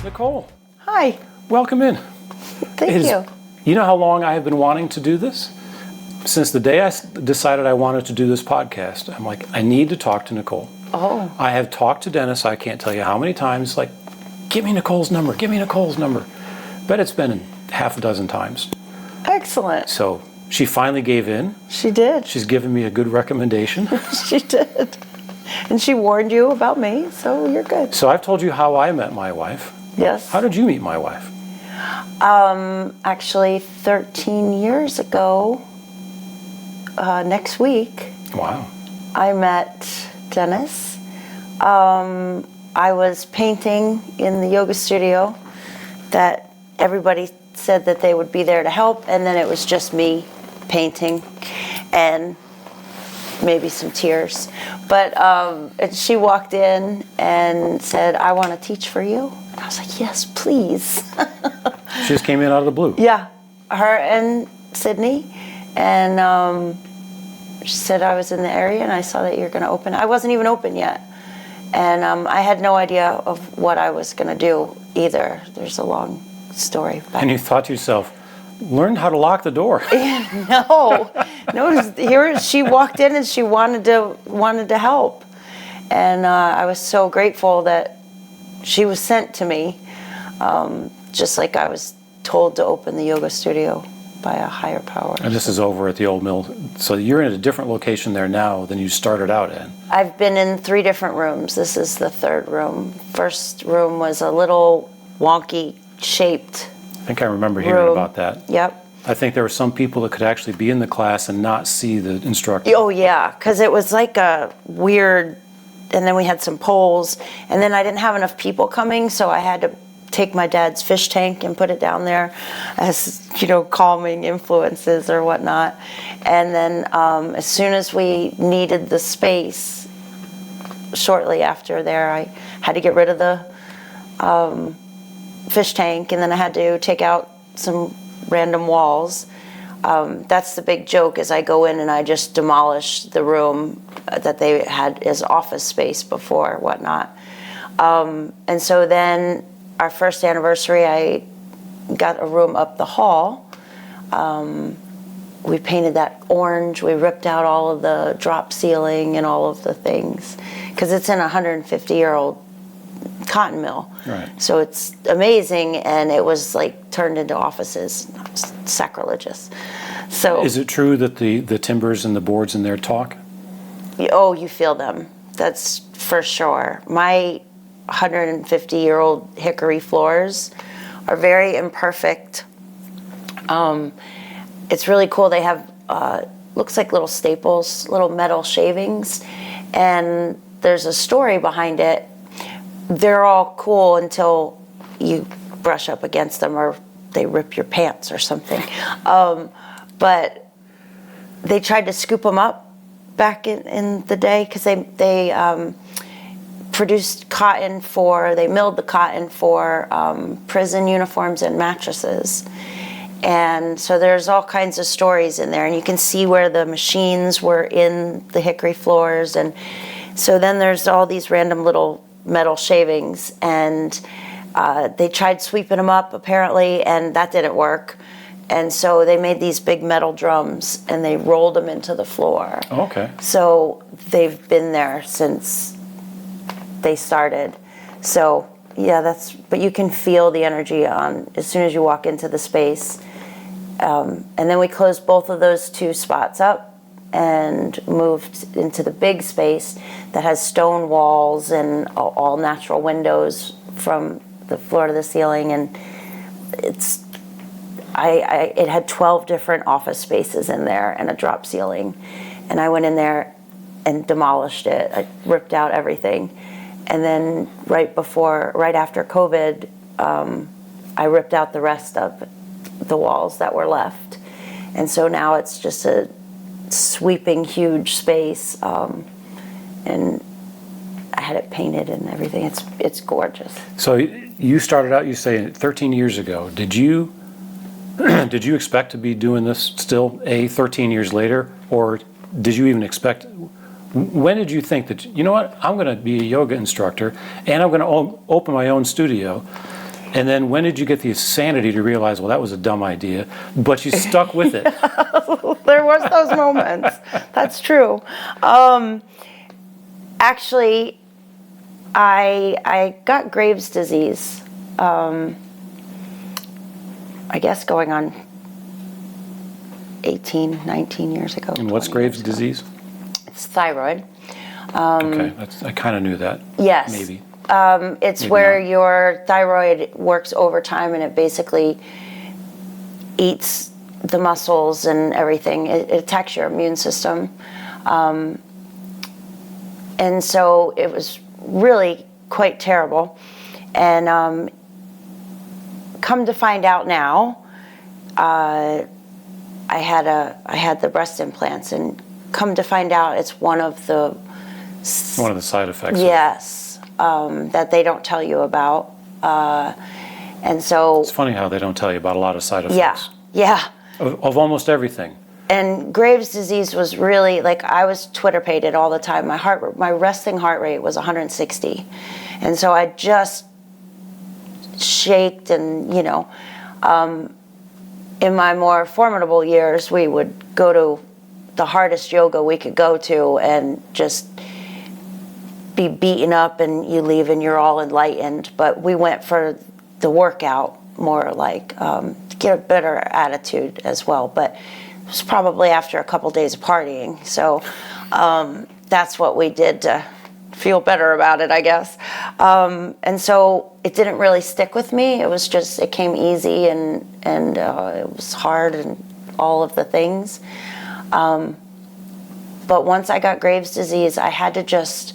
Nicole, Hi. welcome in. Thank you. You know how long I have been wanting to do this? Since the day I decided I wanted to do this podcast, I'm like, I need to talk to Nicole. Oh. I have talked to Dennis, I can't tell you how many times, like, give me Nicole's number, give me Nicole's number. Bet it's been half a dozen times. Excellent. So she finally gave in. She did. She's given me a good recommendation. She did. And she warned you about me, so you're good. So I've told you how I met my wife. Yes. How did you meet my wife? Actually, 13 years ago, next week, Wow. I met Dennis. I was painting in the yoga studio that everybody said that they would be there to help, and then it was just me painting and maybe some tears. But and she walked in and said, I want to teach for you. And I was like, yes, please. She just came in out of the blue. Yeah, her and Sydney. And she said I was in the area and I saw that you're going to open. I wasn't even open yet. And I had no idea of what I was going to do either. There's a long story. And you thought to yourself, learned how to lock the door. No, here she walked in and she wanted to help, and I was so grateful that she was sent to me, just like I was told to open the yoga studio by a higher power. And this is over at the old mill. So you're in a different location there now than you started out in. I've been in 3 different rooms. This is the 3rd room. First room was a little wonky shaped. I think I remember hearing about that. Yep. I think there were some people that could actually be in the class and not see the instructor. Oh yeah, because it was like a weird, and then we had some poles, and then I didn't have enough people coming, so I had to take my dad's fish tank and put it down there as, calming influences or whatnot. And then as soon as we needed the space, shortly after there, I had to get rid of the fish tank, and then I had to take out some random walls. That's the big joke, is I go in and I just demolish the room that they had as office space before, whatnot. And so then our first anniversary, I got a room up the hall. We painted that orange. We ripped out all of the drop ceiling and all of the things, because it's in a 150-year-old cotton mill. Right. So it's amazing, and it was like turned into offices. It's sacrilegious. So Is it true that the timbers and the boards in there talk? oh, you feel them. That's for sure. My 150-year-old hickory floors are very imperfect. It's really cool. They have looks like little staples, little metal shavings, and there's a story behind it. They're all cool until you brush up against them or they rip your pants or something. But they tried to scoop them up back in the day, because they produced cotton they milled the cotton for prison uniforms and mattresses. And so there's all kinds of stories in there, and you can see where the machines were in the hickory floors. And so then there's all these random little metal shavings, and they tried sweeping them up apparently, and that didn't work. And so they made these big metal drums and they rolled them into the floor. Okay. So they've been there since they started. So yeah, but you can feel the energy as soon as you walk into the space. And then we closed both of those 2 spots up and moved into the big space that has stone walls and all natural windows from the floor to the ceiling. And it had 12 different office spaces in there and a drop ceiling. And I went in there and demolished it. I ripped out everything. And then right after COVID, I ripped out the rest of the walls that were left. And so now it's just a sweeping, huge space. And I had it painted and everything. It's gorgeous. So you started out, you say, 13 years ago. Did you expect to be doing this still 13 years later? Or did you even expect... When did you think that, I'm going to be a yoga instructor and I'm going to open my own studio And then when did you get the sanity to realize, well, that was a dumb idea, but you stuck with it? There was those moments. That's true. Actually, I got Graves' disease, I guess going on 18, 19 years ago. And what's 20 Graves' years ago. disease? It's thyroid. Okay, I kind of knew that. Yes. Maybe. It's Maybe where not. your thyroid works overtime and it basically eats the muscles and everything. It attacks your immune system. And so it was really quite terrible. And come to find out now, I had the breast implants, and come to find out it's one of the Side effects. yes, that they don't tell you about. And so It's funny how they don't tell you about a lot of side yeah, effects. yeah. Of almost everything. And Graves' disease was really, like, I was Twitter-pated all the time. My resting heart rate was 160. And so I just shaked and, in my more formidable years, we would go to the hardest yoga we could go to and just be beaten up, and you leave and you're all enlightened. But we went for the workout more, like, to get a better attitude as well. But it was probably after a couple days of partying. So that's what we did to feel better about it, I guess. And so it didn't really stick with me. It was just, it came easy, and it was hard and all of the things. But once I got Graves' disease, I had to just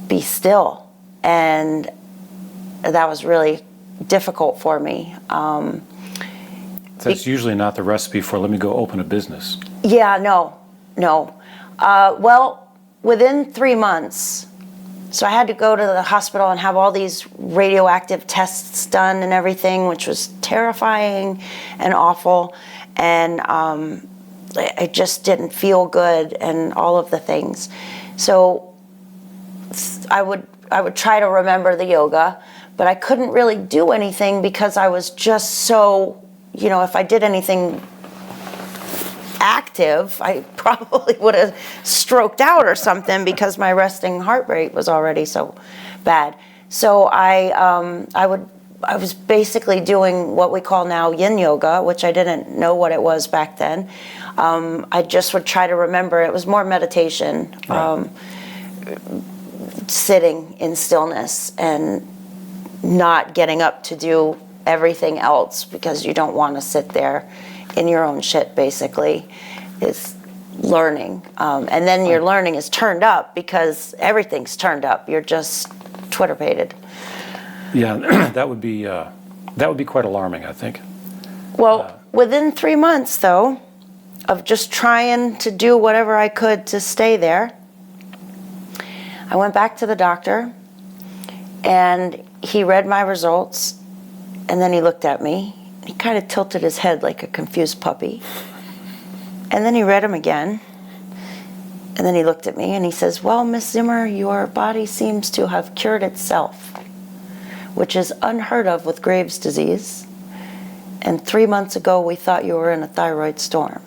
be still. And that was really difficult for me. That's usually not the recipe for let me go open a business. Yeah, no. Well, within 3 months, so I had to go to the hospital and have all these radioactive tests done and everything, which was terrifying and awful. And I just didn't feel good and all of the things. So I would try to remember the yoga, but I couldn't really do anything because I was just so, if I did anything active, I probably would have stroked out or something because my resting heart rate was already so bad. So I was basically doing what we call now yin yoga, which I didn't know what it was back then. I just would try to remember. It was more meditation, Right. sitting in stillness and not getting up to do everything else because you don't want to sit there in your own shit, basically. It's learning. And then your learning is turned up because everything's turned up. You're just Twitter-pated. Yeah, that would be quite alarming, I think. Well, within 3 months, though, of just trying to do whatever I could to stay there, I went back to the doctor, and he read my results, and then he looked at me. He kind of tilted his head like a confused puppy. And then he read them again, and then he looked at me, and he says, "Well, Miss Zimmer, your body seems to have cured itself, which is unheard of with Graves' disease. And 3 months ago, we thought you were in a thyroid storm."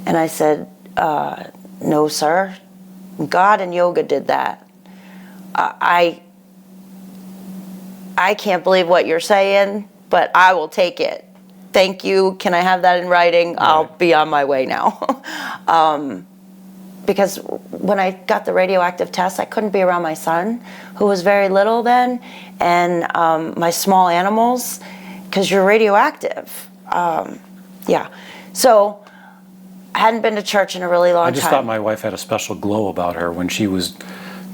And I said, "No, sir. God and yoga did that. I can't believe what you're saying, but I will take it. Thank you. Can I have that in writing? I'll be on my way now." Because when I got the radioactive test, I couldn't be around my son, who was very little then, and my small animals, because you're radioactive. Yeah. So I hadn't been to church in a really long I time. just thought my wife had a special glow about her when she was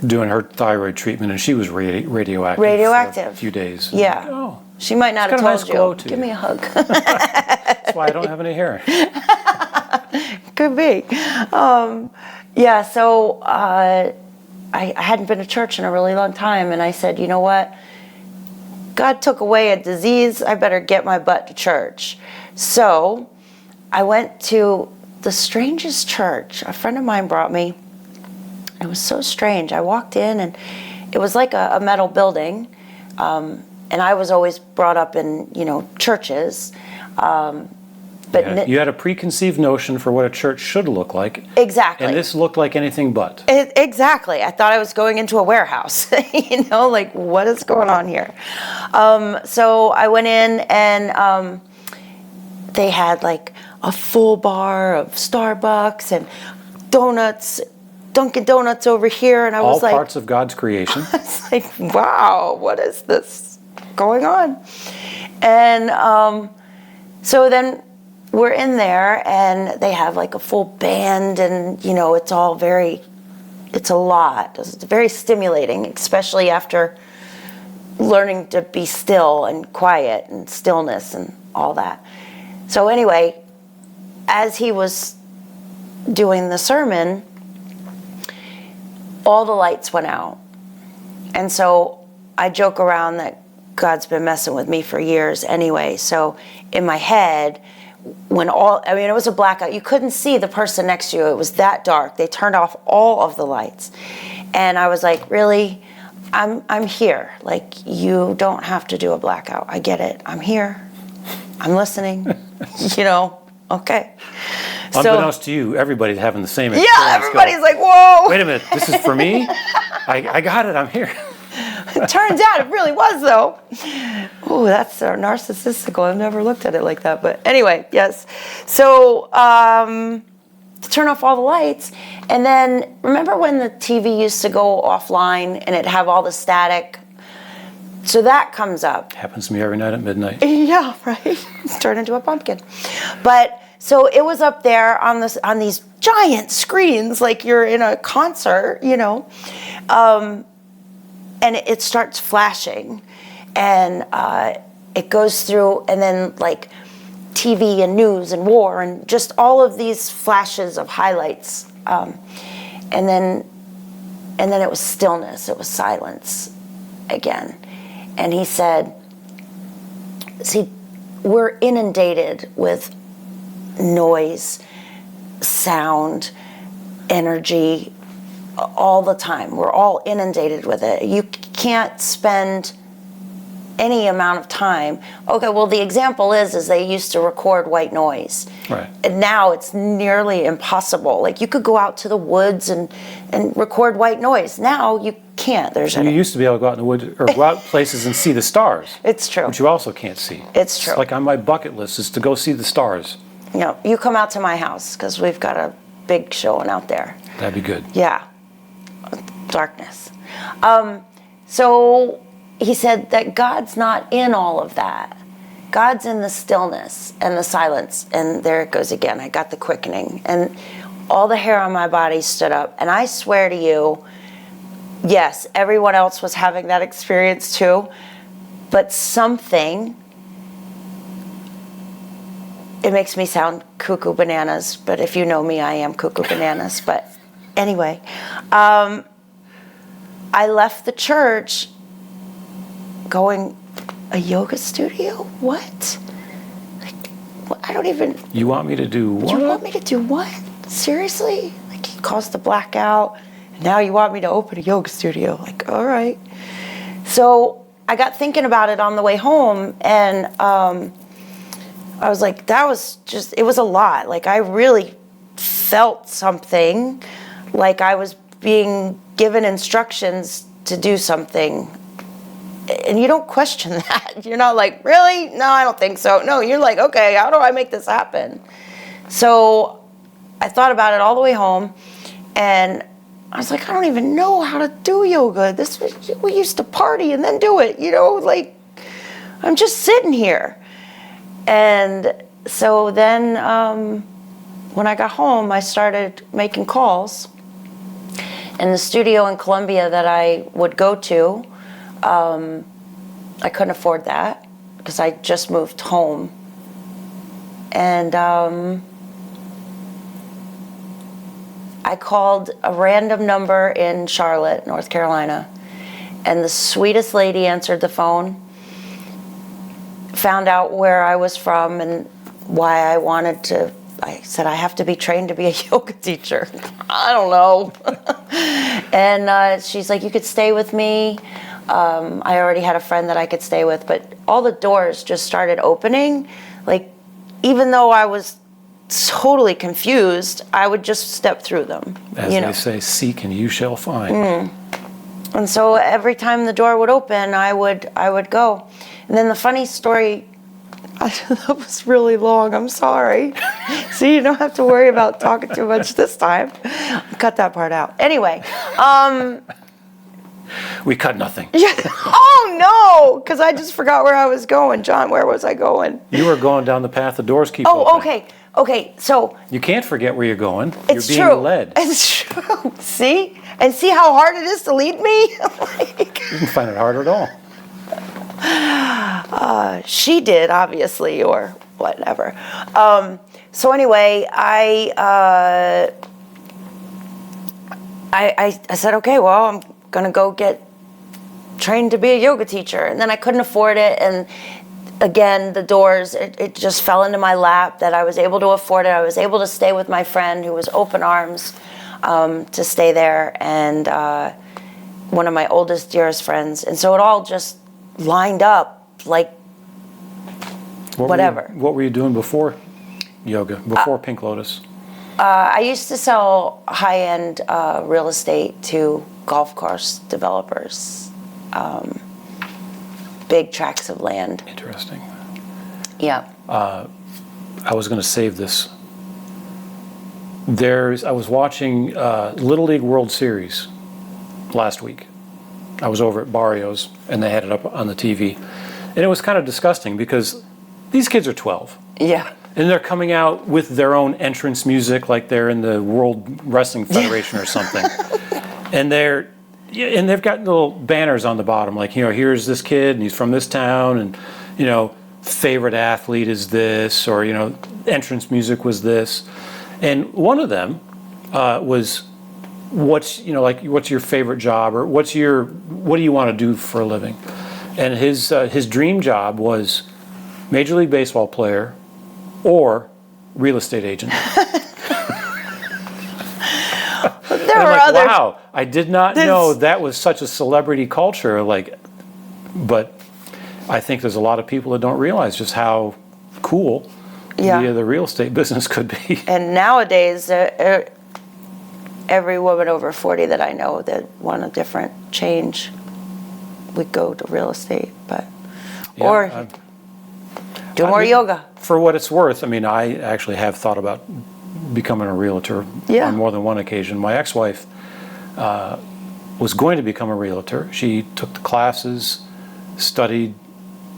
doing her thyroid treatment, and she was radioactive. Radioactive. For a few days. Yeah. Oh, She might not have got a told nice you. glow to Give you. me a hug. that's why I don't have any hair. Could be. Yeah, so I hadn't been to church in a really long time, and I said, you know what? God took away a disease. I better get my butt to church. So I went to the strangest church. A friend of mine brought me. It was so strange. I walked in, and it was like a metal building. and I was always brought up in, churches. But You had a preconceived notion for what a church should look like. Exactly. And this looked like anything but. Exactly. I thought I was going into a warehouse, like what is going on here? So I went in and they had like a full bar of Starbucks and donuts, Dunkin' Donuts over here. And I was all parts of God's creation. I was like, wow, what is this going on? And so then we're in there and they have like a full band and, it's all it's a lot. It's very stimulating, especially after learning to be still and quiet and stillness and all that. So anyway, as he was doing the sermon, all the lights went out. And so I joke around that God's been messing with me for years anyway. So in my head, it was a blackout. You couldn't see the person next to you. It was that dark. They turned off all of the lights. And I was like, really? I'm here. Like, you don't have to do a blackout. I get it. I'm here. I'm listening. Okay. Unbeknownst to you, everybody's having the same experience. Yeah, everybody's like, whoa. Wait a minute, this is for me? I got it, I'm here. It turns out it really was, though. Oh, that's narcissistical. I've never looked at it like that. But anyway, yes. So to turn off all the lights. And then remember when the TV used to go offline and it'd have all the static? So that comes up. Happens to me every night at midnight. Yeah, right. It's turned into a pumpkin. But so it was up there on these giant screens, like you're in a concert, and it starts flashing, and it goes through, and then like TV and news and war and just all of these flashes of highlights, and then it was stillness. It was silence again. And he said, see, we're inundated with noise, sound, energy all the time. We're all inundated with it. You can't spend any amount of time. Okay, well, the example is they used to record white noise. Right. And now it's nearly impossible. Like, you could go out to the woods and record white noise. Now you can't. You used to be able to go out in the woods or go out places and see the stars. It's true. Which you also can't see. It's true. It's like on my bucket list is to go see the stars. You come out to my house because we've got a big showing out there. That'd be good. Yeah. Darkness. So he said that God's not in all of that. God's in the stillness and the silence. And there it goes again. I got the quickening. And all the hair on my body stood up. And I swear to you, yes, everyone else was having that experience too. But something, it makes me sound cuckoo bananas. But if you know me, I am cuckoo bananas. But anyway, I left the church going, a yoga studio? What? I don't even... You want me to do what? You want me to do what? Seriously? Like, he caused the blackout, and now you want me to open a yoga studio? Like, all right. So I got thinking about it on the way home, and I was like, that was just, it was a lot. Like, I really felt something, like I was being given instructions to do something. And you don't question that. You're not like, really? No, I don't think so. No, you're like, okay, how do I make this happen? So I thought about it all the way home, and I was like, I don't even know how to do yoga. We used to party and then do it, like, I'm just sitting here. And so then when I got home, I started making calls. And the studio in Columbia that I would go to, I couldn't afford that because I just moved home. And I called a random number in Charlotte, North Carolina, and the sweetest lady answered the phone, found out where I was from and why I wanted to. I said, I have to be trained to be a yoga teacher. I don't know. And she's like, you could stay with me. I already had a friend that I could stay with, but all the doors just started opening. Like, even though I was totally confused, I would just step through them. As they say, seek and you shall find. And so every time the door would open, I would go. And then the funny story, that was really long, I'm sorry. See, you don't have to worry about talking too much this time. Cut that part out. Anyway. We cut nothing. Yeah. Oh, no, because I just forgot where I was going. John, where was I going? You were going down the path the doors keep opening. Oh, okay. Okay, so. You can't forget where you're going. It's you're being true. led. It's true. See? And see how hard it is to lead me? Like, You didn't find it hard at all. she did, obviously, or whatever. So anyway, I said, okay, well, I'm going to go get trained to be a yoga teacher. And then I couldn't afford it. And again, the doors, it just fell into my lap that I was able to afford it. I was able to stay with my friend who was open arms to stay there. And one of my oldest, dearest friends. And so it all just lined up like whatever. What were you doing before yoga, before Pink Lotus? I used to sell high-end real estate to golf course developers, big tracts of land. Interesting. Yeah. I was going to save this. I was watching Little League World Series last week. I was over at Barrios, and they had it up on the TV. And it was kind of disgusting because these kids are 12. Yeah. And they're coming out with their own entrance music like they're in the World Wrestling Federation or something. And they've got little banners on the bottom like, here's this kid and he's from this town and, favorite athlete is this, or, entrance music was this. And one of them was, what's your favorite job, or what do you want to do for a living? And his dream job was Major League Baseball player or real estate agent. There were like, others. wow, I did not know that was such a celebrity culture. But I think there's a lot of people that don't realize just how cool the real estate business could be. And nowadays, every woman over 40 that I know that want a different change would go to real estate, or do more yoga. For what it's worth, I actually have thought about becoming a realtor on more than one occasion. My ex-wife was going to become a realtor. She took the classes, studied,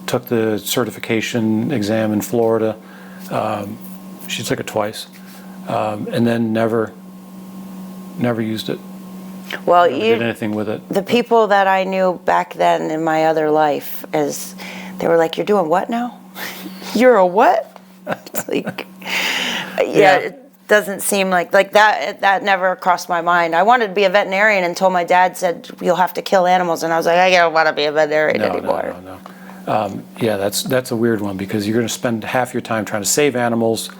took the certification exam in Florida. She took it twice, and then never used it. Well, never did anything with it. The people that I knew back then in my other life, they were like, "You're doing what now? You're a what?" It's like, it doesn't seem like that. That never crossed my mind. I wanted to be a veterinarian until my dad said, "You'll have to kill animals," and I was like, "I don't want to be a veterinarian anymore." No. That's a weird one because you're going to spend half your time trying to save animals,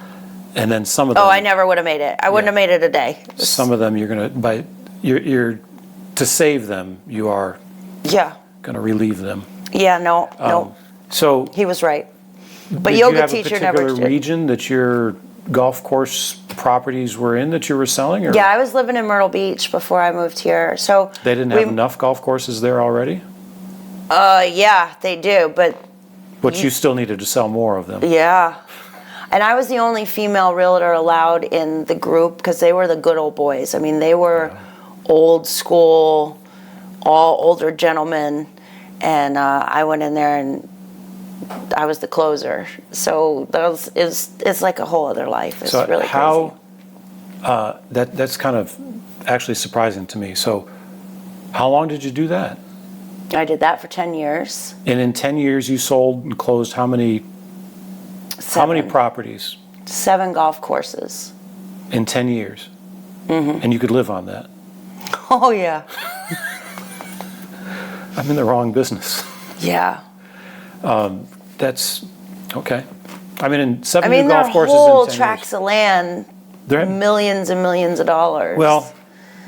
and then some of them. Oh, I never would have made it. I wouldn't have made it a day. Some of them you're to save them. You are. Yeah. Going to relieve them. Yeah. No. So he was right. But yoga teacher never did. Did you have a particular region that your golf course properties were in that you were selling? Or? Yeah, I was living in Myrtle Beach before I moved here. So they didn't have enough golf courses there already? Yeah, they do, but you still needed to sell more of them. Yeah. And I was the only female realtor allowed in the group because they were the good old boys. They were old school, all older gentlemen, and I went in there and I was the closer. So it's like a whole other life. It's really crazy. That's kind of actually surprising to me. So how long did you do that? I did that for 10 years. And in 10 years you sold and closed how many 7. How many properties? 7 golf courses. In 10 years? Mm-hmm. And you could live on that? Oh, yeah. I'm in the wrong business. Yeah. That's okay. In 7 new golf courses whole in 10 tracts years. of land, millions and millions of dollars. Well,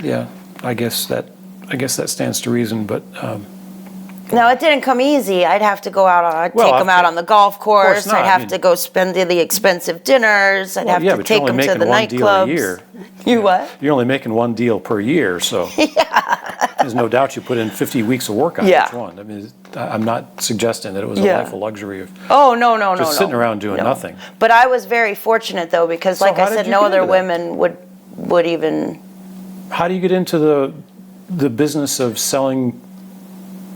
yeah, I guess that stands to reason. But No, it didn't come easy. I'd have to go out on, Well, take them out on the golf course. not. I'd I have mean- to go spend the expensive dinners. I'd Well, have yeah, to but you're take only them to making the one deal a nightclubs. year. You what? You're only making one deal per year, so there's no doubt you put in 50 weeks of work on Yeah. each one. I mean, I'm not suggesting that it was a Yeah. life of luxury of Oh, no, no, no, just no. sitting around doing No. nothing. But I was very fortunate, though, because, So like how I did said, you no get other into that? women would even. How do you get into the business of selling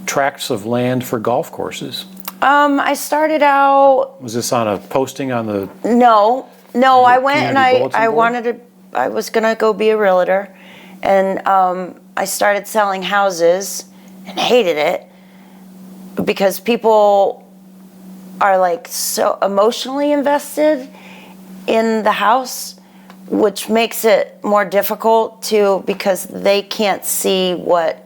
tracts of land for golf courses? I started out. Was this on a posting on the? No, I went and community bulletin I board? wanted to. I was gonna go be a realtor, and I started selling houses and hated it because people are like so emotionally invested in the house, which makes it more difficult because they can't see what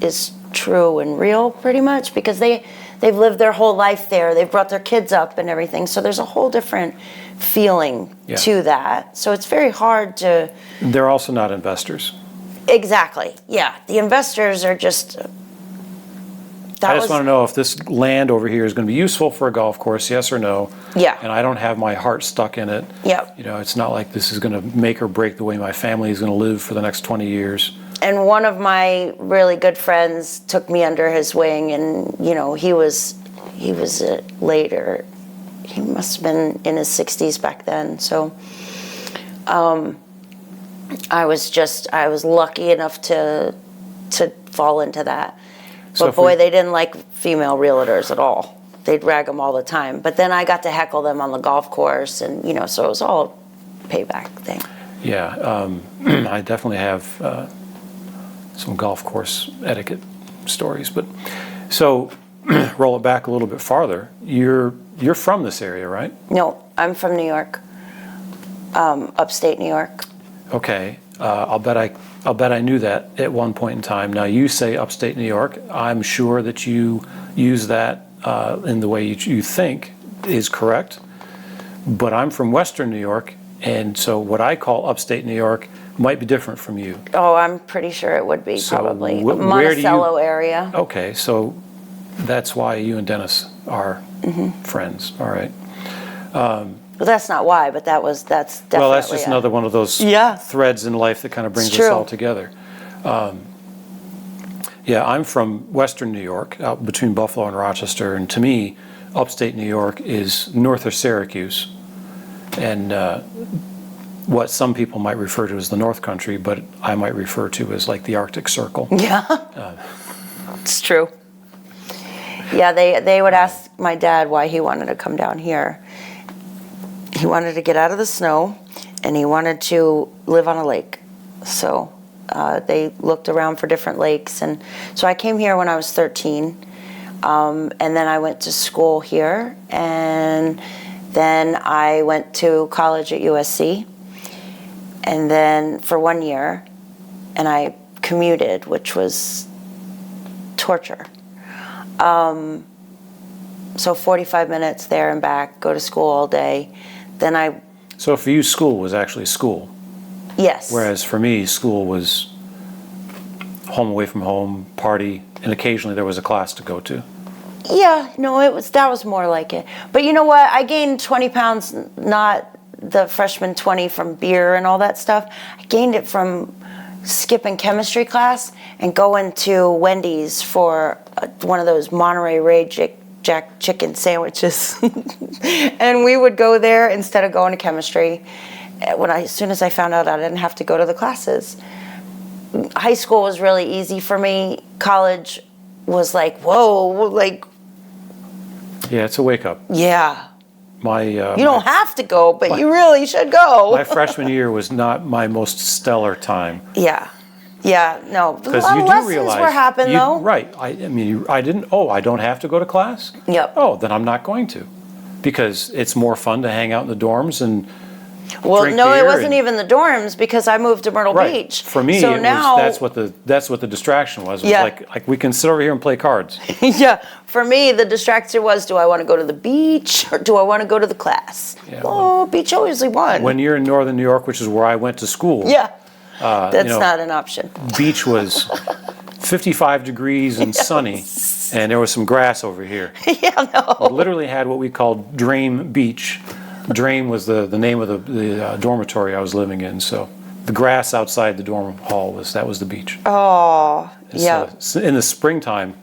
is true and real, pretty much, because they've lived their whole life there. They've brought their kids up and everything. So there's a whole different feeling Yeah. to that. So it's very hard to. They're also not investors. Exactly. Yeah. The investors are just. I just want to know if this land over here is going to be useful for a golf course, yes or no. Yeah. And I don't have my heart stuck in it. Yep. You know, it's not like this is going to make or break the way my family is going to live for the next 20 years. And one of my really good friends took me under his wing, and he was later. He must have been in his 60s back then. So I was lucky enough to fall into that. So But if we- boy, they didn't like female realtors at all. They'd rag them all the time. But then I got to heckle them on the golf course, and so it was all a payback thing. Yeah, I definitely have some golf course etiquette stories. But so roll it back a little bit farther. You're from this area, right? No, I'm from New York, upstate New York. Okay, I'll bet I knew that at one point in time. Now you say upstate New York. I'm sure that you use that in the way you think is correct. But I'm from Western New York, and so what I call upstate New York might be different from you. Oh, I'm pretty sure it would be So probably where do you- Monticello area. Okay, so that's why you and Dennis are Mm-hmm. friends. All right. Well, that's not why, but that's definitely. Well, that's just another one of those Yeah. threads in life that kind of brings It's us true. all together. Yeah, I'm from Western New York, out between Buffalo and Rochester, and to me, upstate New York is north of Syracuse, and what some people might refer to as the North Country, but I might refer to as like the Arctic Circle. Yeah, it's true. Yeah, they would ask my dad why he wanted to come down here. He wanted to get out of the snow, and he wanted to live on a lake. So they looked around for different lakes, and so I came here when I was 13, and then I went to school here, and then I went to college at USC, and then for 1 year, and I commuted, which was torture. So 45 minutes there and back, go to school all day. Then So for you, school was actually school, yes. whereas for me, school was home away from home, party, and occasionally there was a class to go to. Yeah, no, that was more like it. But you know what? I gained 20 pounds, not the freshman 20 from beer and all that stuff. I gained it from skipping chemistry class and going to Wendy's for one of those Monterey Ray Jack chicken sandwiches. And we would go there instead of going to chemistry. As soon as I found out I didn't have to go to the classes. High school was really easy for me. College was like, whoa, like, Yeah, it's a wake up. yeah. You You don't have to go, but you really should go. My freshman year was not my most stellar time. Yeah. Yeah, no. Because Well, you do lessons realize, were happening, though. right? I mean, I didn't. Oh, I don't have to go to class. Yep. Oh, then I'm not going to, because it's more fun to hang out in the dorms and Well, drink no, it beer wasn't and- even the dorms because I moved to Myrtle right. Beach. For me, so it now, was that's what the distraction was. It was Yeah. like we can sit over here and play cards. yeah, for me, the distractor was: do I want to go to the beach or do I want to go to the class? Yeah, Oh, beach always won. When you're in northern New York, which is where I went to school, yeah, that's know, not an option. beach was 55 degrees and sunny, and there was some grass over here. Yeah, no. We literally had what we called Drame Beach. Drame was the name of the dormitory I was living in, so the grass outside the dorm hall was the beach. Oh, And yeah. so in the springtime,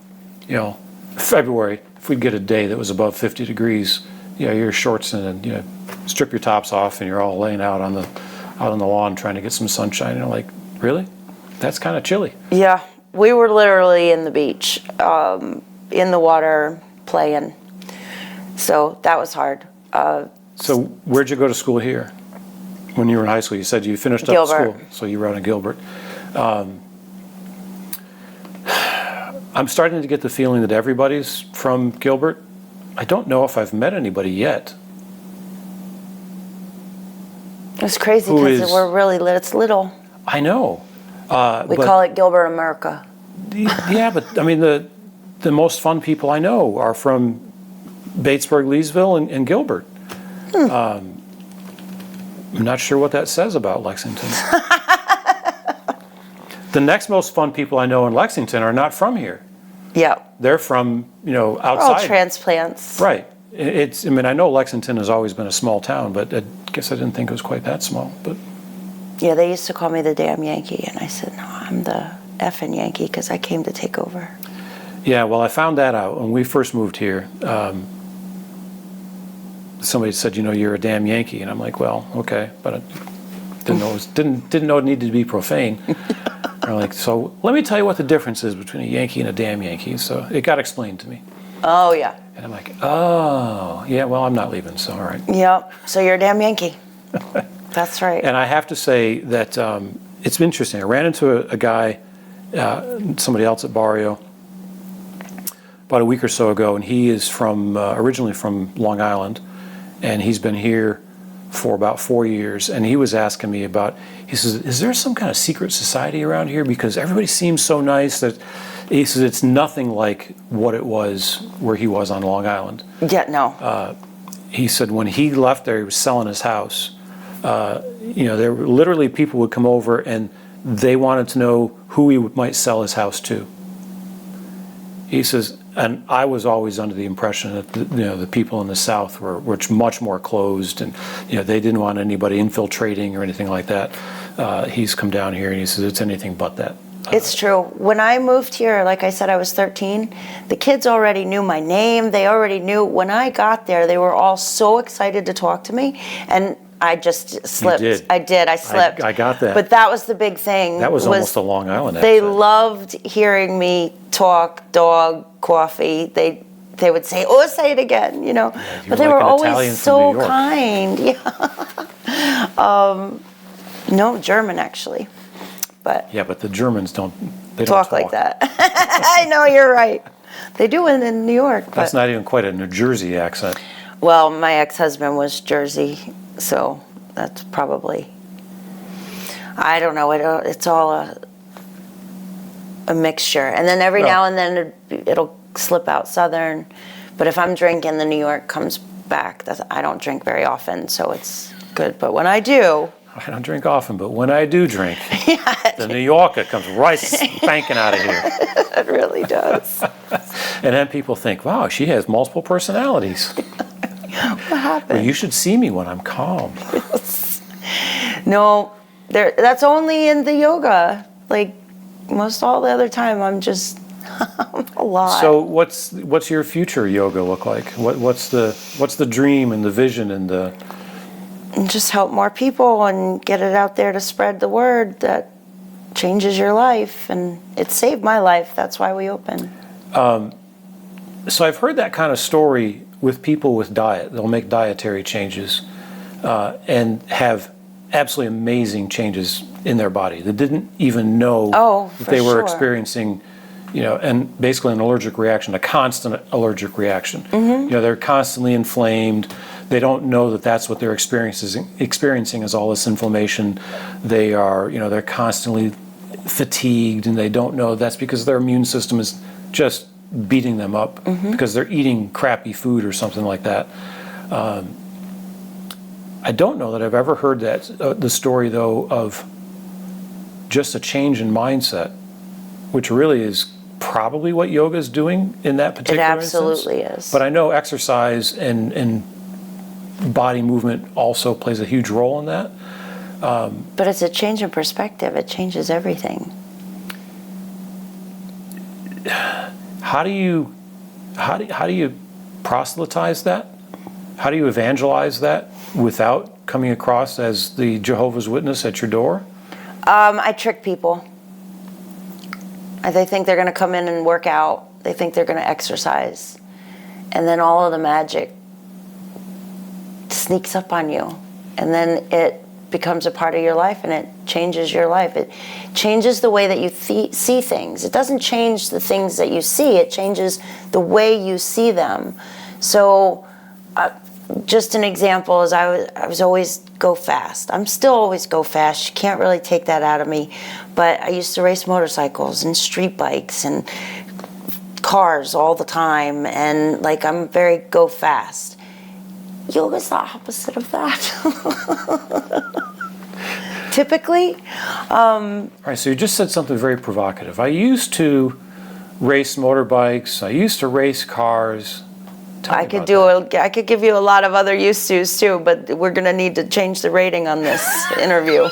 February, if we'd get a day that was above 50 degrees, your shorts and strip your tops off, and you're all laying out on the lawn trying to get some sunshine. And you're like, really? That's kind of chilly. Yeah, we were literally in the beach, in the water, playing. So that was hard. So where'd you go to school here? When you were in high school, you said you finished up Gilbert. school, so you were out in Gilbert. I'm starting to get the feeling that everybody's from Gilbert. I don't know if I've met anybody yet. It's crazy Who because is- we're really it's little. I know. We call it Gilbert, America. Yeah, but I mean, the most fun people I know are from Batesburg, Leesville, and Gilbert. I'm not sure what that says about Lexington. The next most fun people I know in Lexington are not from here. Yeah, They're from, we're all outside. transplants. Right. I know Lexington has always been a small town, but I guess I didn't think it was quite that small. But Yeah, they used to call me the damn Yankee, and I said, no, I'm the effing Yankee because I came to take over. yeah, well, I found that out when we first moved here. Somebody said, you're a damn Yankee, and I'm like, well, okay, but I didn't know it needed to be profane. They're like, so let me tell you what the difference is between a Yankee and a damn Yankee. So it got explained to me, Oh, yeah. and I'm like, oh, yeah, well, I'm not leaving, so all right. Yep, so you're a damn Yankee. That's right. And I have to say that it's been interesting. I ran into a guy, somebody else at Barrio, about a week or so ago, and he is originally from Long Island, and he's been here for about 4 years. And he was asking me he says, is there some kind of secret society around here? Because everybody seems so nice that, he says, it's nothing like what it was where he was on Long Island. Yeah, no. He said when he left there, he was selling his house. There were literally people would come over and they wanted to know who he might sell his house to. He says, and I was always under the impression that the people in the South were much more closed, and they didn't want anybody infiltrating or anything like that. He's come down here and he says it's anything but that. It's true. When I moved here, like I said, I was 13. The kids already knew my name. They already knew. When I got there, they were all so excited to talk to me, and I just slipped. You did. I did. I slipped. I got that. But that was the big thing. That was almost a Long Island They accent. loved hearing me talk, dog, coffee. They would say, "Oh, say it again," But they like were an always Italian from so New York. kind. Yeah. No, German actually, but Yeah, but the Germans don't talk like that. I know, you're right. They do in New York. But, That's not even quite a New Jersey accent. well, my ex-husband was Jersey, so that's probably, I don't know. It's all a mixture, and then every Well- now and then it'll slip out Southern. But if I'm drinking, the New York comes back. I don't drink very often, so it's good. But when I do, I don't drink often, but when I do drink, the New Yorker comes right spanking out of here. it really does. And then people think, wow, she has multiple personalities. What happened? Well, you should see me when I'm calm. No, that's only in the yoga. Like most all the other time, I'm just a lot. So what's your future yoga look like? What's the dream and the vision and the... And just help more people and get it out there to spread the word that changes your life. And it saved my life. That's why we opened. So I've heard that kind of story with people with diet. They'll make dietary changes and have absolutely amazing changes in their body. They didn't even know that for they were sure. experiencing, and basically an allergic reaction, a constant allergic reaction. Mm-hmm. They're constantly inflamed. They don't know that that's what they're experiencing is all this inflammation. They are, they're constantly fatigued, and they don't know that's because their immune system is just beating them up because they're eating crappy food or something like that. I don't know that I've ever heard that the story though of just a change in mindset which really is probably what yoga is doing in that particular instance. It absolutely is. But I know exercise and body movement also plays a huge role in that. But it's a change in perspective. It changes everything. How do you proselytize that? How do you evangelize that without coming across as the Jehovah's Witness at your door? I trick people. They think they're going to come in and work out. They think they're going to exercise. And then all of the magic sneaks up on you. And then it becomes a part of your life, and it changes your life. It changes the way that you see things. It doesn't change the things that you see. It changes the way you see them. So just an example is I was always go fast. I'm still always go fast. You can't really take that out of me. But I used to race motorcycles and street bikes and cars all the time. And like, I'm very go fast. Yoga's the opposite of that. Typically. All right, so you just said something very provocative. I used to race motorbikes. I used to race cars. I could give you a lot of other used tos too, but we're going to need to change the rating on this interview.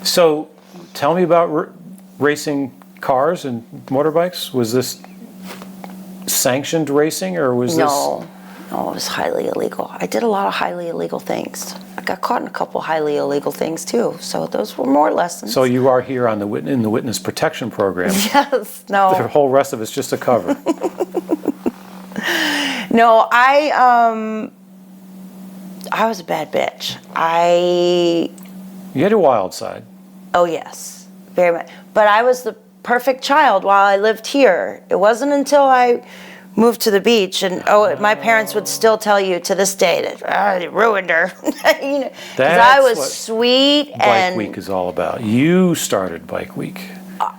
So tell me about racing cars and motorbikes. Was this sanctioned racing, or was this? No, it was highly illegal. I did a lot of highly illegal things. I got caught in a couple highly illegal things too, so those were more lessons. So you are here on in the Witness Protection Program. Yes, no. The whole rest of it's just a cover. No, I was a bad bitch. You had a wild side. Oh yes, very much. But I was the perfect child while I lived here. It wasn't until I moved to the beach, and my parents would still tell you to this day that it ruined her. Because I was sweet. Bike Week is all about. You started Bike Week.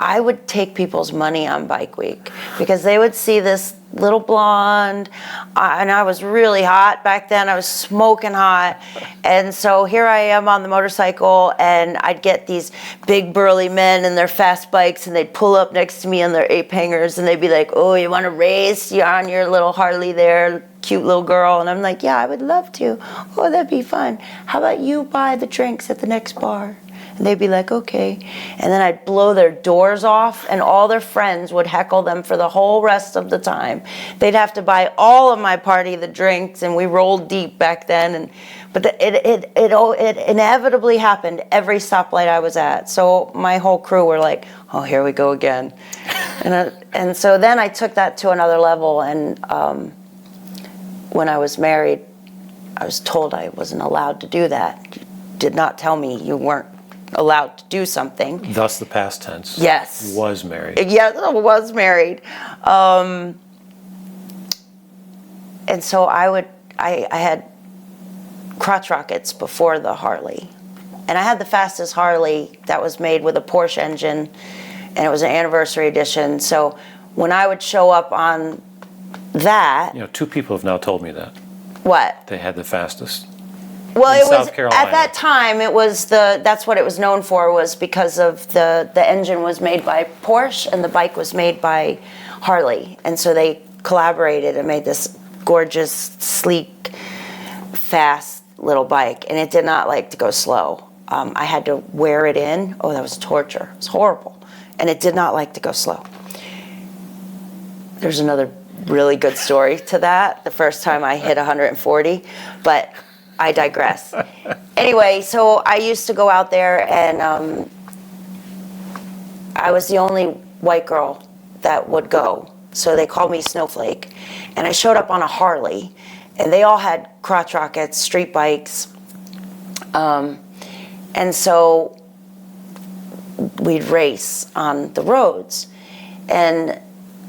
I would take people's money on Bike Week because they would see this little blonde, and I was really hot back then. I was smoking hot. And so here I am on the motorcycle, and I'd get these big burly men in their fast bikes, and they'd pull up next to me on their ape hangers, and they'd be like, "Oh, you want to race? You're on your little Harley there, cute little girl." And I'm like, "Yeah, I would love to. Oh, that'd be fun. How about you buy the drinks at the next bar?" And they'd be like, "Okay." And then I'd blow their doors off, and all their friends would heckle them for the whole rest of the time. They'd have to buy all of my party the drinks, and we rolled deep back then. But it inevitably happened every stoplight I was at. So my whole crew were like, "Oh, here we go again." And so then I took that to another level. And when I was married, I was told I wasn't allowed to do that. You did not tell me you weren't allowed to do something. Thus the past tense. Yes. Was married. Yes, I was married. And so I had crotch rockets before the Harley. And I had the fastest Harley that was made with a Porsche engine, and it was an anniversary edition. So when I would show up on that... two people have now told me that. What? They had the fastest. Well, it was South Carolina. at that time. It was that's what it was known for, was because of the engine was made by Porsche and the bike was made by Harley, and so they collaborated and made this gorgeous, sleek, fast little bike, and it did not like to go slow. I had to wear it in. Oh, that was torture. It was horrible, and it did not like to go slow. There's another really good story to that. The first time I hit 140, but I digress. Anyway, so I used to go out there, and I was the only white girl that would go. So they called me Snowflake. And I showed up on a Harley, and they all had crotch rockets, street bikes. And so we'd race on the roads. And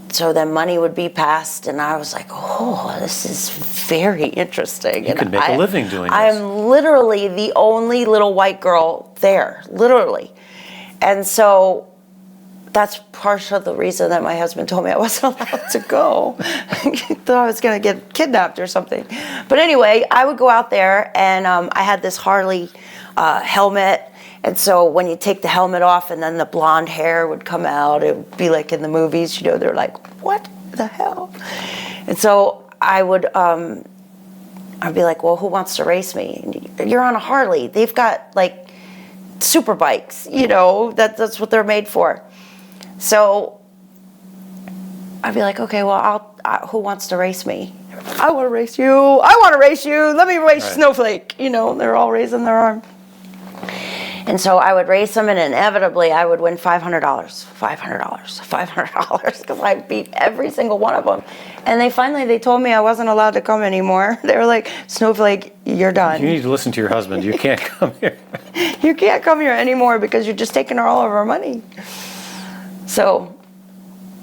so then money would be passed, and I was like, "Oh, this is very interesting." You could make a living doing this. I am literally the only little white girl there, literally. And so that's part of the reason that my husband told me I wasn't allowed to go. He thought I was going to get kidnapped or something. But anyway, I would go out there, and I had this Harley helmet, And so when you take the helmet off and then the blonde hair would come out, it would be like in the movies, you know, they're like, what the hell? And so I'd be like, well, who wants to race me? You're on a Harley. They've got like super bikes, you know, that's what they're made for. So I'd be like, okay, well, who wants to race me? I want to race you. I want to race you. Let me race Snowflake. You know, they're all raising their arm. And so I would race them, and inevitably I would win $500, because I beat every single one of them. And they told me I wasn't allowed to come anymore. They were like, Snowflake, you're done. You need to listen to your husband. You can't come here. You can't come here anymore because you're just taking all of our money. So,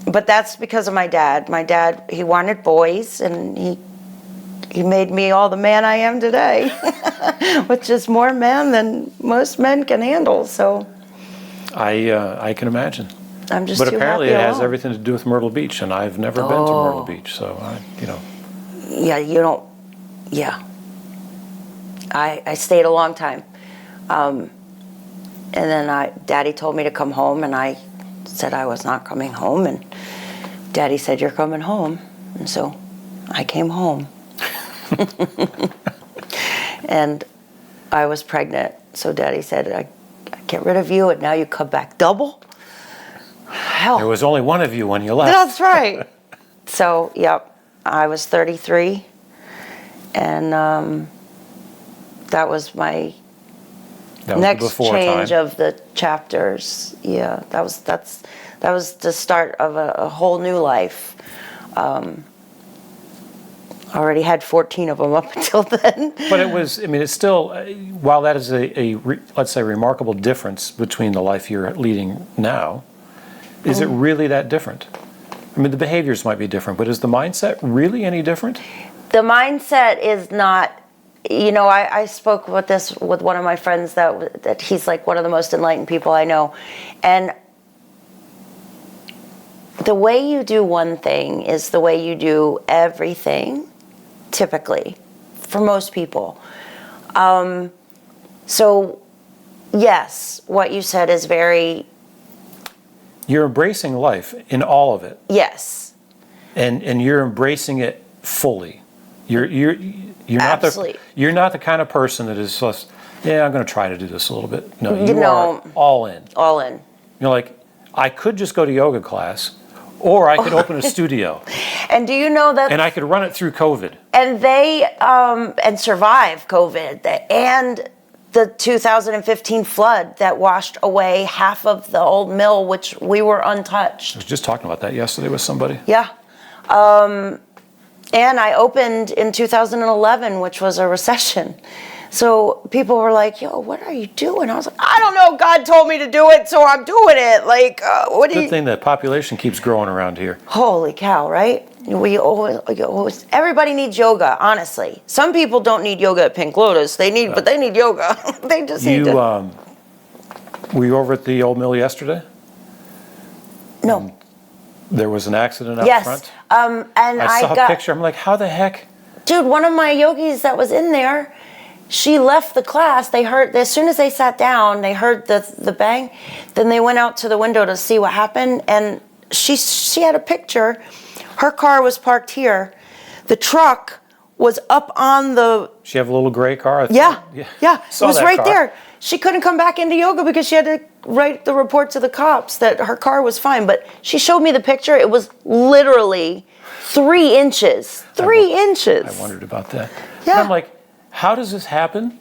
but that's because of my dad. My dad, he wanted boys, and he made me all the man I am today, which is more man than most men can handle. So I can imagine. I'm just But too apparently happy it has alone. everything to do with Myrtle Beach, and I've never been to Myrtle Beach, so Yeah, you don't. Yeah, I stayed a long time, and then Daddy told me to come home, and I said I was not coming home, and Daddy said you're coming home, and so I came home. And I was pregnant, so Daddy said, I get rid of you, and now you come back double? Hell. there was only one of you when you left. That's right. So, yep, I was 33, and that was my That was next before change time. of the chapters. Yeah, that was the start of a whole new life. Already had 14 of them up until then. But it's still, while that is let's say, remarkable difference between the life you're leading now, is it really that different? I mean, the behaviors might be different, but is the mindset really any different? The mindset is not, you know, I spoke with this with one of my friends that he's like one of the most enlightened people I know. And the way you do one thing is the way you do everything, typically, for most people. So, yes, what you said is very... You're embracing life in all of it. Yes. And you're embracing it fully. You're not Absolutely. You're not the kind of person that is just, yeah, I'm going to try to do this a little bit. No, You know, are all in. All in. You're like, I could just go to yoga class, or I could open a studio, And do you know that... and I could run it through COVID. And they and survive COVID and the 2015 flood that washed away half of the old mill, which we were untouched. I was just talking about that yesterday with somebody. Yeah. And I opened in 2011, which was a recession. So people were like, yo, what are you doing? I was like, I don't know. God told me to do it, so I'm doing it. Like, what do you... Good thing that population keeps growing around here. Holy cow, right? Everybody needs yoga, honestly. Some people don't need yoga at Pink Lotus. But they need yoga. They just need to... Were you over at the old mill yesterday? No. There was an accident up front. And I saw a picture. I'm like, how the heck? Dude, one of my yogis that was in there, she left the class. They heard, as soon as they sat down, they heard the bang. Then they went out to the window to see what happened. And she had a picture. Her car was parked here. The truck was up on the... She have a little gray car? Yeah. It was right car. there. She couldn't come back into yoga because she had to write the report to the cops that her car was fine. But she showed me the picture. It was literally 3 inches. 3 inches. I wondered about that. Yeah. And I'm like, how does this happen?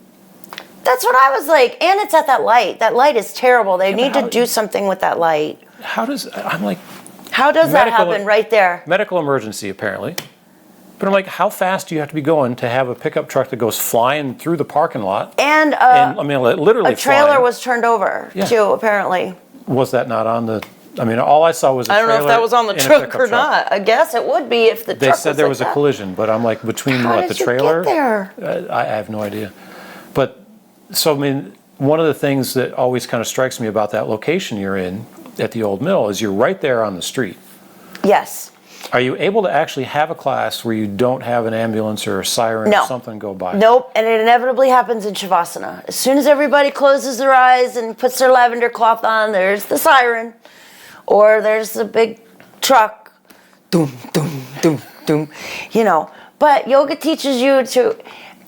That's what I was like. And it's at that light. That light is terrible. They need to do something with that light. How does that happen right there? Medical emergency, apparently. But I'm like, how fast do you have to be going to have a pickup truck that goes flying through the parking lot? And I mean, literally a trailer flying. was turned over, too, apparently. Was that not on the... I mean, all I saw was a trailer. I don't know if that was on the and a truck pickup or not. I guess it would be if the truck was They said there was like a that. collision, but I'm like, between How the did you trailer? get there? I have no idea. But, so, I mean, one of the things that always kind of strikes me about that location you're in at the old mill is you're right there on the street. Yes. Are you able to actually have a class where you don't have an ambulance or a siren No. or something go by? Nope, and it inevitably happens in Shavasana. As soon as everybody closes their eyes and puts their lavender cloth on, there's the siren, or there's the big truck, doom, doom, doom, doom, you know. But yoga teaches you to,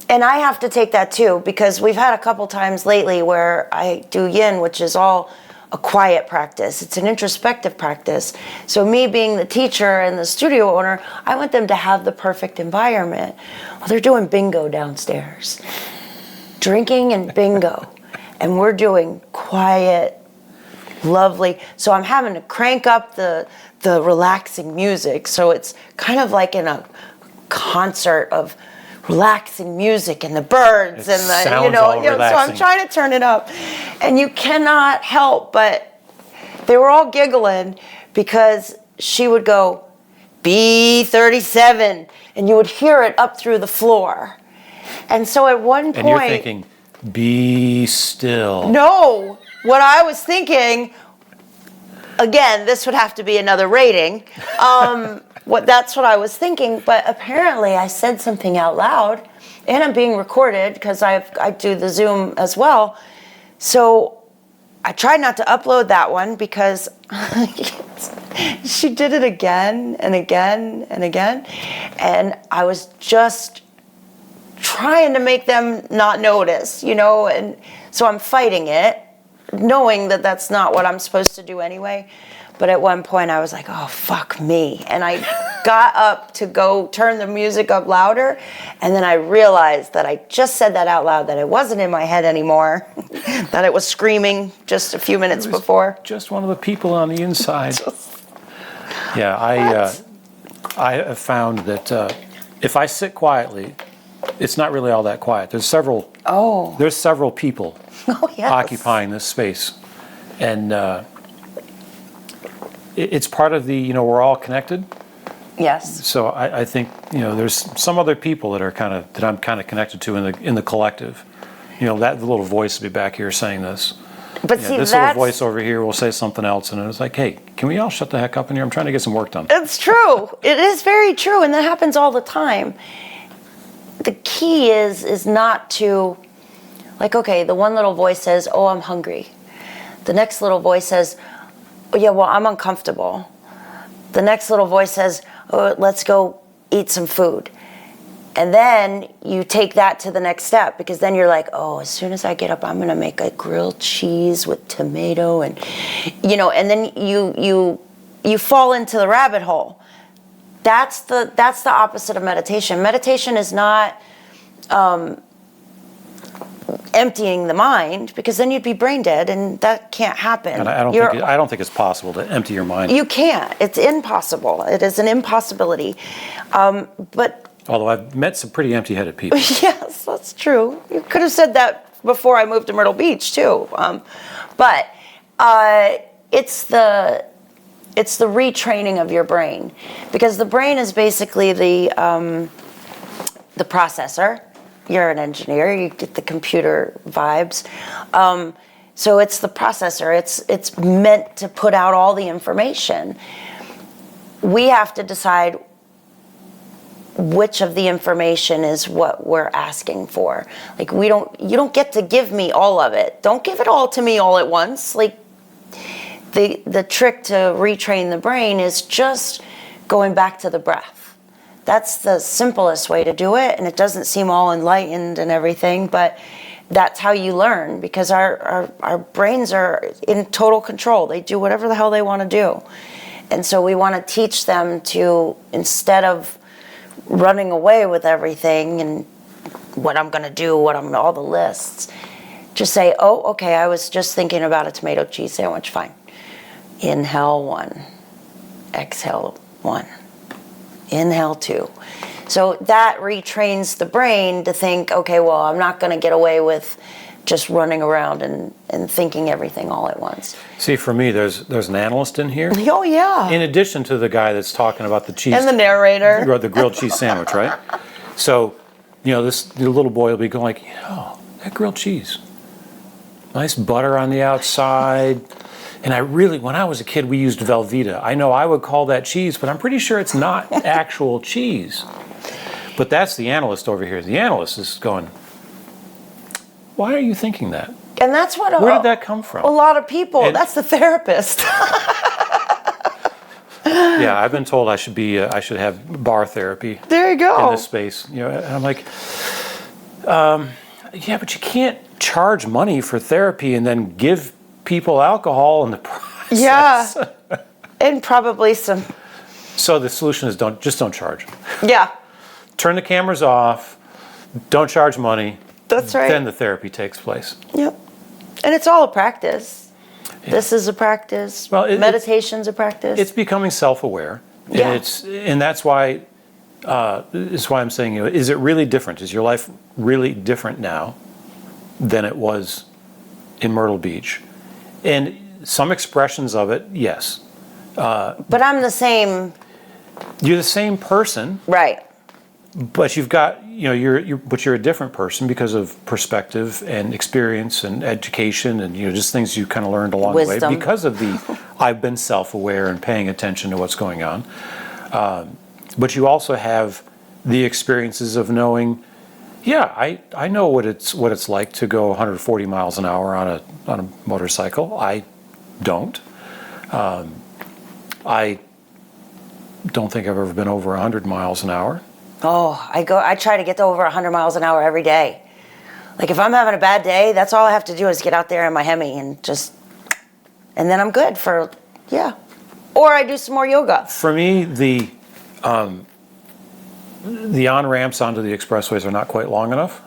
and I have to take that too, because we've had a couple times lately where I do yin, which is all a quiet practice. It's an introspective practice. So me being the teacher and the studio owner, I want them to have the perfect environment. Well, they're doing bingo downstairs, drinking and bingo. And we're doing quiet, lovely. So I'm having to crank up the relaxing music. So it's kind of like in a concert of relaxing music and the birds and the, sounds you know, all so I'm relaxing. trying to turn it up. And you cannot help but, they were all giggling because she would go, B37, and you would hear it up through the floor. And so at one point... And you're thinking, be still. No, what I was thinking, again, this would have to be another rating. That's what I was thinking, but apparently I said something out loud, and I'm being recorded because I do the Zoom as well. So I tried not to upload that one because she did it again and again and again, and I was just trying to make them not notice, you know, and so I'm fighting it, knowing that that's not what I'm supposed to do anyway. But at one point I was like, oh, fuck me. And I got up to go turn the music up louder, and then I realized that I just said that out loud, that it wasn't in my head anymore, that it was screaming just a few minutes before. Just one of the people on the inside. Yeah, I have found that if I sit quietly, it's not really all that quiet. There's several people Yes. occupying this space, and it's part of the, you know, we're all connected. Yes. So I think, you know, there's some other people that I'm kind of connected to in the collective. You know, that little voice will be back here saying this. But Yeah, see, this little voice over here will say something else, and it's like, hey, can we all shut the heck up in here? I'm trying to get some work done. It's true. It is very true, and that happens all the time. The key is not to, like, okay, the one little voice says, oh, I'm hungry. The next little voice says, oh, yeah, well, I'm uncomfortable. The next little voice says, oh, let's go eat some food. And then you take that to the next step, because then you're like, oh, as soon as I get up, I'm going to make a grilled cheese with tomato, and, you know, and then you fall into the rabbit hole. That's the opposite of meditation. Meditation is not emptying the mind, because then you'd be brain dead, and that can't happen. And I don't think it's possible to empty your mind. You can't. It's impossible. It is an impossibility. But Although I've met some pretty empty-headed people. yes, that's true. You could have said that before I moved to Myrtle Beach too. But it's the retraining of your brain, because the brain is basically the processor. You're an engineer. You get the computer vibes. So it's the processor. It's meant to put out all the information. We have to decide which of the information is what we're asking for. Like, you don't get to give me all of it. Don't give it all to me all at once. Like, the trick to retrain the brain is just going back to the breath. That's the simplest way to do it, and it doesn't seem all enlightened and everything, but that's how you learn, because our brains are in total control. They do whatever the hell they want to do. And so we want to teach them to, instead of running away with everything and what I'm going to do, all the lists, just say, oh, okay, I was just thinking about a tomato cheese sandwich, fine. Inhale 1, exhale 1, inhale 2. So that retrains the brain to think, okay, well, I'm not going to get away with just running around and thinking everything all at once. See, for me, there's an analyst in here. Oh, yeah. In addition to the guy that's talking about the cheese. And the narrator. Or the grilled cheese sandwich, right? So, you know, the little boy will be going like, oh, that grilled cheese. Nice butter on the outside. And I really, when I was a kid, we used Velveeta. I know I would call that cheese, but I'm pretty sure it's not actual cheese. But that's the analyst over here. The analyst is going, why are you thinking that? And that's what Where did that come from? a lot of people, And- that's the therapist. Yeah, I've been told I should have bar therapy There you go. in this space. You know, and I'm like, yeah, but you can't charge money for therapy and then give people alcohol in the process. Yeah. And probably some, So the solution is don't charge. yeah, Turn the cameras off. Don't charge money. that's right. Then the therapy takes place. Yep. And it's all a practice. This is a practice. Well, Meditation's a practice. It's becoming self-aware, Yeah. and that's why I'm saying, you know, is it really different? Is your life really different now than it was in Myrtle Beach? And some expressions of it, yes. But I'm the same, You're the same person, right. but you've got, you know, you're a different person because of perspective and experience and education and, you know, just things you kind of learned along the Wisdom. way because of I've been self-aware and paying attention to what's going on. But you also have the experiences of knowing, yeah, I know what it's like to go 140 miles an hour on a motorcycle. I don't. I don't think I've ever been over 100 miles an hour. Oh, I try to get to over 100 miles an hour every day. Like if I'm having a bad day, that's all I have to do is get out there in my Hemi and then I'm good for, yeah. Or I do some more yoga. For me, the on-ramps onto the expressways are not quite long enough.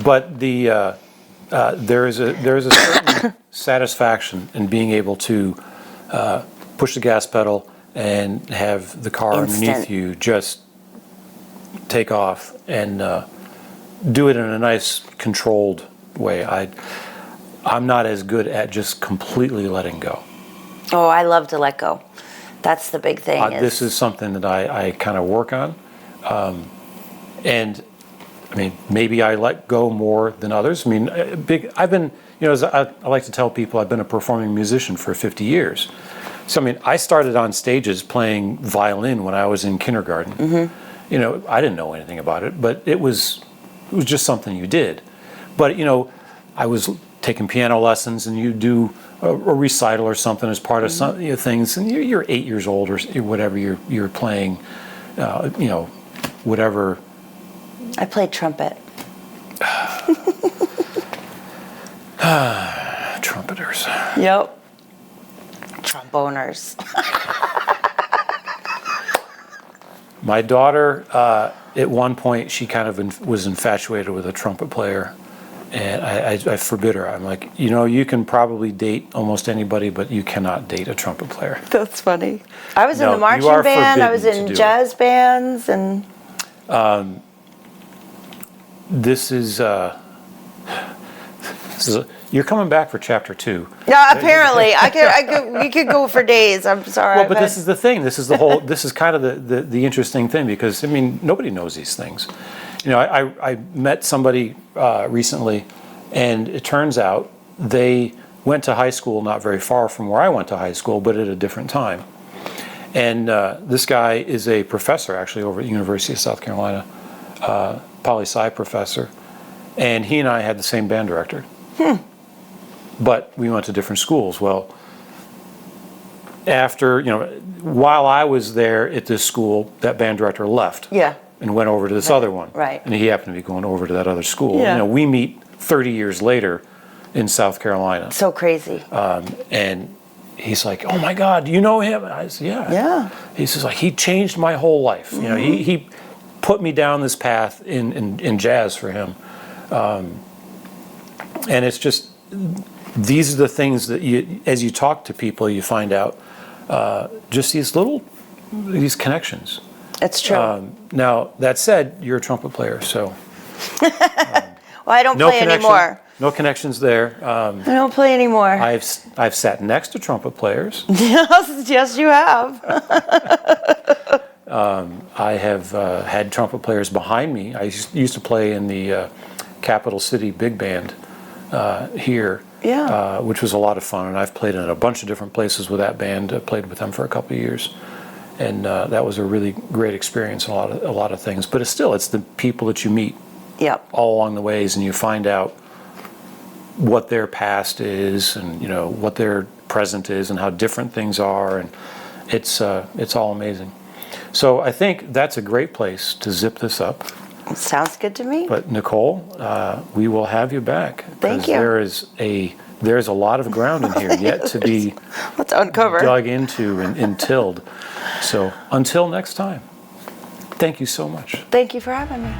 But there is a certain satisfaction in being able to push the gas pedal and have the car Instant. underneath you just take off and do it in a nice controlled way. I'm not as good at just completely letting go. Oh, I love to let go. That's the big thing. This is something that I kind of work on. And I mean, maybe I let go more than others. I mean, I've been, you know, as I like to tell people, I've been a performing musician for 50 years. So, I mean, I started on stages playing violin when I was in kindergarten. Mm-hmm. You know, I didn't know anything about it, but it was just something you did. But, you know, I was taking piano lessons, and you do a recital or something as part of some, you know, things, and you're 8 years old or whatever, you're playing, you know, whatever. I played trumpet. Trumpeters. Yep. Tromboners. My daughter, at one point, she kind of was infatuated with a trumpet player, and I forbid her. I'm like, you know, you can probably date almost anybody, but you cannot date a trumpet player. That's funny. I was in No, the you marching are band. I was forbidden to in do jazz bands, and This is you're coming back for chapter 2. yeah. Apparently, we could go for days. I'm sorry. Well, but this is the thing. This is the whole. This is kind of the interesting thing, because I mean, nobody knows these things. You know, I met somebody recently, and it turns out they went to high school not very far from where I went to high school, but at a different time. And this guy is a professor actually over at the University of South Carolina, poli-sci professor, and he and I had the same band director. But we went to different schools. Well, after, you know, while I was there at this school, that band director left. Yeah. And went over to this other one. Right. And he happened to be going over to that other school. Yeah. You know, we meet 30 years later in South Carolina. So crazy. And he's like, "Oh my God, do you know him?" And I said, "Yeah." Yeah. He says, like, he changed my whole life. You know, he put me down this path in jazz for him. And it's just, these are the things that you, as you talk to people, you find out just these connections. It's true. Now, that said, you're a trumpet player, so Well, I don't no play connection, anymore. no connections there. I don't play anymore. I've sat next to trumpet players. Yes, you have. I have had trumpet players behind me. I used to play in the Capital City Big Band here, Yeah. which was a lot of fun. And I've played in a bunch of different places with that band. I played with them for a couple of years, and that was a really great experience and a lot of things. But it's the people that you meet Yep. all along the ways, and you find out what their past is, and what their present is, and how different things are, and it's all amazing. So I think that's a great place to zip this up. Sounds good to me. But Nicole, we will have you back. Thank 'cause you. There's a lot of ground in here yet to be Let's uncover. dug into and tilled. So until next time, thank you so much. Thank you for having me.